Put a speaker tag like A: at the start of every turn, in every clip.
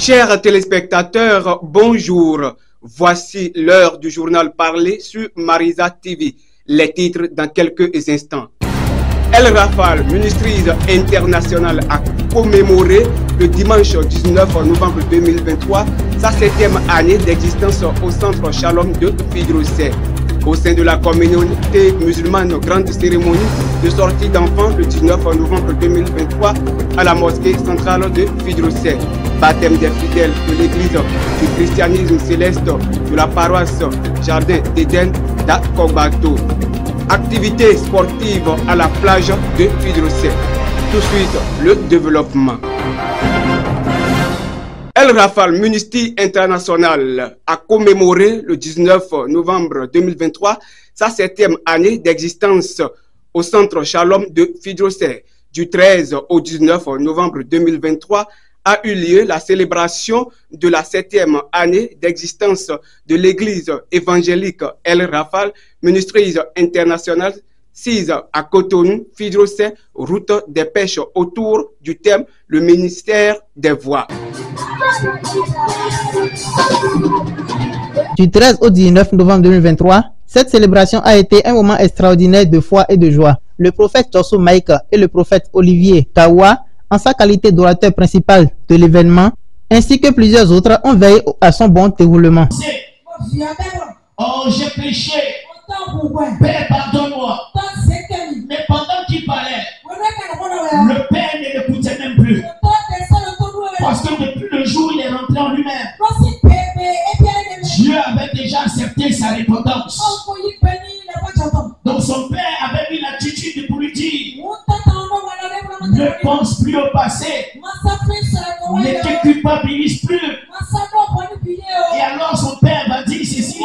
A: Chers téléspectateurs, bonjour. Voici l'heure du journal parlé sur Marisa TV. Les titres dans quelques instants. El Rafale, ministrise internationale, a commémoré le dimanche 19 novembre 2023 sa 7e année d'existence au centre Shalom de Fidrosset. Au sein de la communauté musulmane, grande cérémonie de sortie d'enfants le 19 novembre 2023 à la mosquée centrale de Fidrosset. Baptême des fidèles de l'église du christianisme céleste de la paroisse Jardin d'Éden d'Akogbato. Activité sportive à la plage de Fidrosset. Tout de suite, le développement. El Rafale, ministère international, a commémoré le 19 novembre 2023 sa 7e année d'existence au centre Shalom de Fidrosset. Du 13 au 19 novembre 2023 a eu lieu la célébration de la 7e année d'existence de l'église évangélique El Rafale, ministrise internationale, sise à Cotonou, Fidrosset, route des pêches, autour du thème le ministère des voies.
B: Du 13 au 19 novembre 2023, cette célébration a été un moment extraordinaire de foi et de joie. Le prophète Torso Maïka et le prophète Olivier Kawa, en sa qualité d'orateur principal de l'événement, ainsi que plusieurs autres, ont veillé à son bon déroulement.
C: Oh, j'ai péché. Père, pardonne-moi. Mais pendant qu'il parlait, le Père ne l'écoutait même plus. Parce que depuis le jour où il est rentré en lui-même, Dieu avait déjà accepté sa repentance. Donc son Père avait mis l'attitude pour lui dire: ne pense plus au passé, ne te culpabilise plus. Et alors son Père va dire ceci: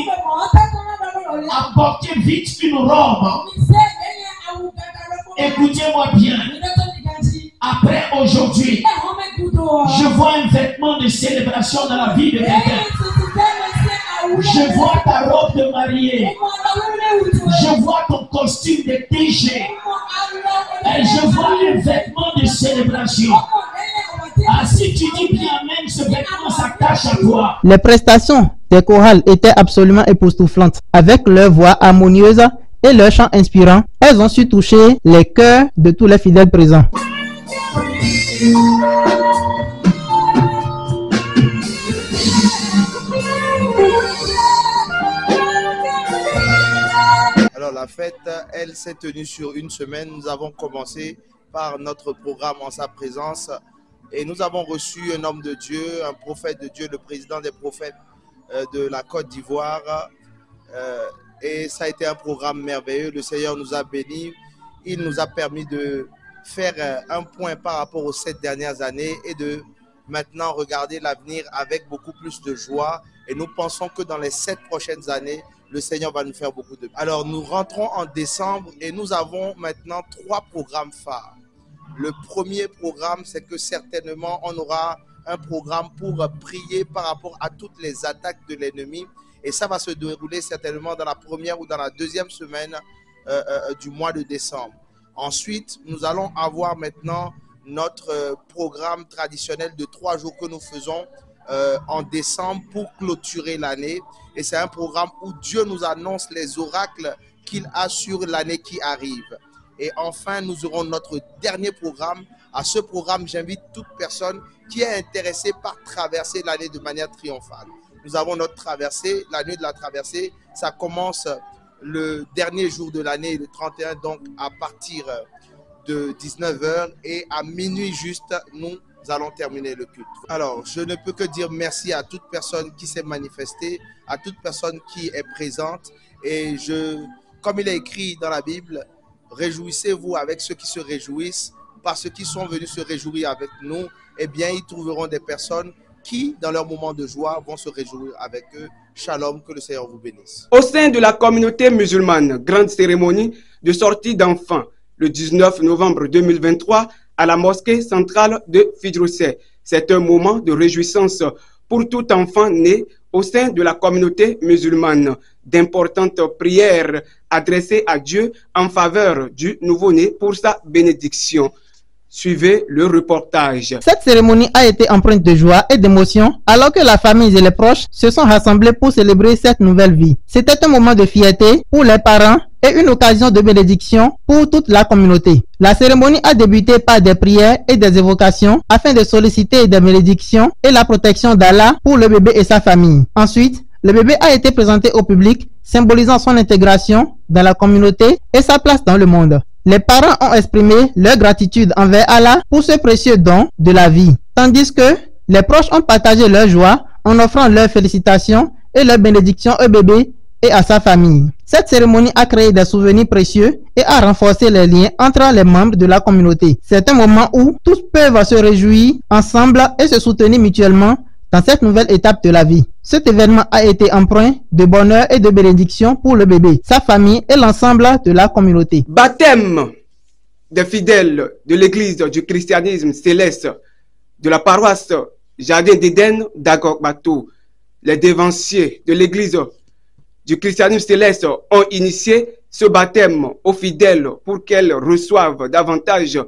C: apportez vite une robe. Écoutez-moi bien. Après aujourd'hui, je vois un vêtement de célébration dans la vie de quelqu'un. Je vois ta robe de mariée. Je vois ton costume de TG. Et je vois un vêtement de célébration. Ah, si tu dis bien même, ce vêtement s'attache à toi.
B: Les prestations des chorales étaient absolument époustouflantes. Avec leur voix harmonieuse et leur chant inspirant, elles ont su toucher les cœurs de tous les fidèles présents.
D: Alors la fête, elle s'est tenue sur une semaine. Nous avons commencé par notre programme en sa présence et nous avons reçu un homme de Dieu, un prophète de Dieu, le président des prophètes de la Côte d'Ivoire. Et ça a été un programme merveilleux. Le Seigneur nous a bénis. Il nous a permis de faire un point par rapport aux 7 dernières années et de maintenant regarder l'avenir avec beaucoup plus de joie. Et nous pensons que dans les 7 prochaines années, le Seigneur va nous faire beaucoup de bien. Alors nous rentrons en décembre et nous avons maintenant 3 programmes phares. Le premier programme, c'est que certainement on aura un programme pour prier par rapport à toutes les attaques de l'ennemi. Et ça va se dérouler certainement dans la première ou dans la deuxième semaine du mois de décembre. Ensuite, nous allons avoir maintenant notre programme traditionnel de 3 jours que nous faisons en décembre pour clôturer l'année. Et c'est un programme où Dieu nous annonce les oracles qu'il a sur l'année qui arrive. Et enfin, nous aurons notre dernier programme. À ce programme, j'invite toute personne qui est intéressée par traverser l'année de manière triomphale. Nous avons notre traversée, la nuit de la traversée. Ça commence le dernier jour de l'année, le 31, donc à partir de 19h. Et à minuit juste, nous allons terminer le culte. Alors, je ne peux que dire merci à toute personne qui s'est manifestée, à toute personne qui est présente. Et comme il est écrit dans la Bible, réjouissez-vous avec ceux qui se réjouissent, parce que ceux qui sont venus se réjouir avec nous, eh bien, ils trouveront des personnes qui, dans leur moment de joie, vont se réjouir avec eux. Shalom, que le Seigneur vous bénisse.
A: Au sein de la communauté musulmane, grande cérémonie de sortie d'enfants le 19 novembre 2023 à la mosquée centrale de Fidrosset. C'est un moment de réjouissance pour tout enfant né au sein de la communauté musulmane. D'importantes prières adressées à Dieu en faveur du nouveau-né pour sa bénédiction. Suivez le reportage.
B: Cette cérémonie a été empreinte de joie et d'émotion alors que la famille et les proches se sont rassemblés pour célébrer cette nouvelle vie. C'était un moment de fierté pour les parents et une occasion de bénédiction pour toute la communauté. La cérémonie a débuté par des prières et des évocations afin de solliciter des bénédictions et la protection d'Allah pour le bébé et sa famille. Ensuite, le bébé a été présenté au public, symbolisant son intégration dans la communauté et sa place dans le monde. Les parents ont exprimé leur gratitude envers Allah pour ce précieux don de la vie, tandis que les proches ont partagé leur joie en offrant leurs félicitations et leurs bénédictions au bébé et à sa famille. Cette cérémonie a créé des souvenirs précieux et a renforcé les liens entre les membres de la communauté. C'est un moment où tous peuvent se réjouir ensemble et se soutenir mutuellement dans cette nouvelle étape de la vie. Cet événement a été empreint de bonheur et de bénédiction pour le bébé, sa famille et l'ensemble de la communauté.
A: Baptême des fidèles de l'église du christianisme céleste de la paroisse Jardin d'Éden d'Agogbato. Les dévanciers de l'église du christianisme céleste ont initié ce baptême aux fidèles pour qu'elles reçoivent davantage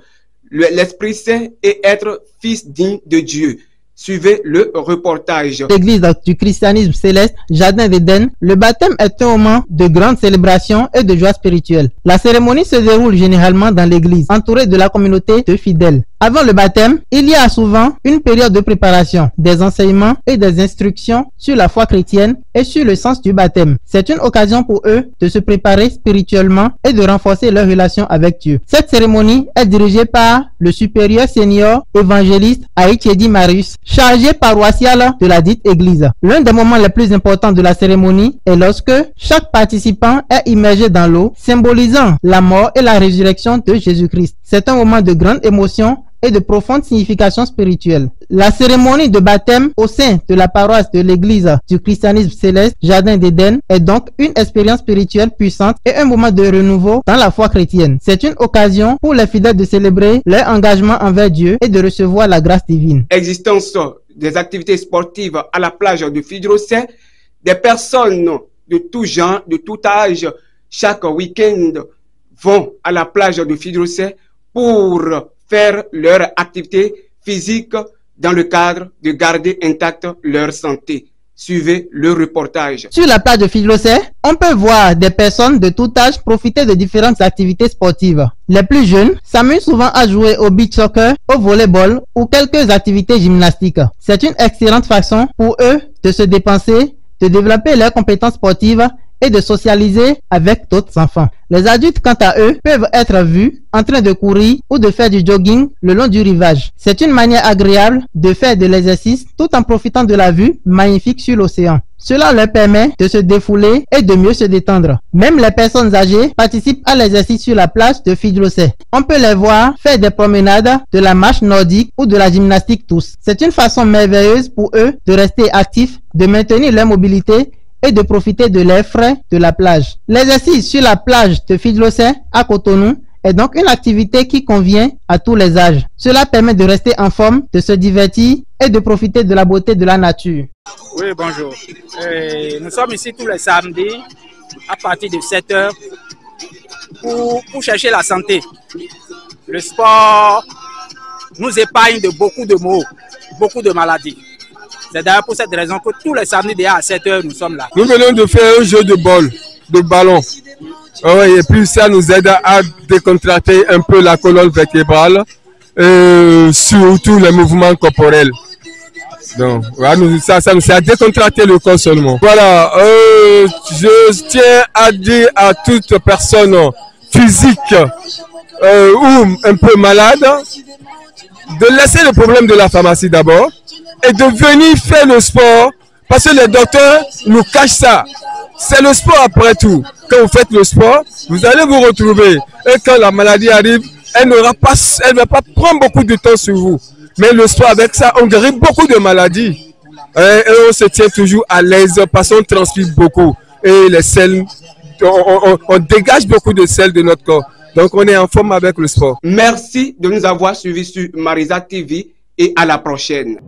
A: l'Esprit Saint et être fils dignes de Dieu. Suivez le reportage.
B: L'église du christianisme céleste, Jardin d'Éden, le baptême est un moment de grande célébration et de joie spirituelle. La cérémonie se déroule généralement dans l'église, entourée de la communauté de fidèles. Avant le baptême, il y a souvent une période de préparation, des enseignements et des instructions sur la foi chrétienne et sur le sens du baptême. C'est une occasion pour eux de se préparer spirituellement et de renforcer leur relation avec Dieu. Cette cérémonie est dirigée par le supérieur senior évangéliste Aïtiedi Marius, chargé paroissial de la dite église. L'un des moments les plus importants de la cérémonie est lorsque chaque participant est immergé dans l'eau, symbolisant la mort et la résurrection de Jésus-Christ. C'est un moment de grande émotion et de profonde signification spirituelle. La cérémonie de baptême au sein de la paroisse de l'église du christianisme céleste Jardin d'Éden est donc une expérience spirituelle puissante et un moment de renouveau dans la foi chrétienne. C'est une occasion pour les fidèles de célébrer leur engagement envers Dieu et de recevoir la grâce divine.
A: Existence des activités sportives à la plage de Fidrocé, des personnes de tout genre, de tout âge, chaque week-end vont à la plage de Fidrocé pour faire leur activité physique dans le cadre de garder intacte leur santé. Suivez le reportage.
B: Sur la plage de Fidrocé, on peut voir des personnes de tout âge profiter de différentes activités sportives. Les plus jeunes s'amusent souvent à jouer au beach soccer, au volleyball ou quelques activités gymnastiques. C'est une excellente façon pour eux de se dépenser, de développer leurs compétences sportives et de socialiser avec d'autres enfants. Les adultes, quant à eux, peuvent être vus en train de courir ou de faire du jogging le long du rivage. C'est une manière agréable de faire de l'exercice tout en profitant de la vue magnifique sur l'océan. Cela leur permet de se défouler et de mieux se détendre. Même les personnes âgées participent à l'exercice sur la plage de Fidrocé. On peut les voir faire des promenades, de la marche nordique ou de la gymnastique tous. C'est une façon merveilleuse pour eux de rester actifs, de maintenir leur mobilité et de profiter de l'air frais de la plage. L'exercice sur la plage de Fidrocé à Cotonou est donc une activité qui convient à tous les âges. Cela permet de rester en forme, de se divertir et de profiter de la beauté de la nature.
E: Oui, bonjour. Nous sommes ici tous les samedis à partir de 7 h pour chercher la santé. Le sport nous épargne de beaucoup de maux, beaucoup de maladies. C'est d'ailleurs pour cette raison que tous les samedis déjà à 7 h nous sommes là.
F: Nous venons de faire un jeu de ballon. Et puis ça nous aide à décontracter un peu la colonne vertébrale, surtout les mouvements corporels. Donc ça nous sert à décontracter le corps seulement. Voilà, je tiens à dire à toute personne physique ou un peu malade de laisser le problème de la pharmacie d'abord et de venir faire le sport parce que les docteurs nous cachent ça. C'est le sport après tout. Quand vous faites le sport, vous allez vous retrouver. Et quand la maladie arrive, elle ne va pas prendre beaucoup de temps sur vous. Mais le sport, avec ça, on guérit beaucoup de maladies. Et on se tient toujours à l'aise parce qu'on transpire beaucoup. Et les selles, on dégage beaucoup de sel de notre corps. Donc on est en forme avec le sport.
A: Merci de nous avoir suivis sur Marisa TV et à la prochaine.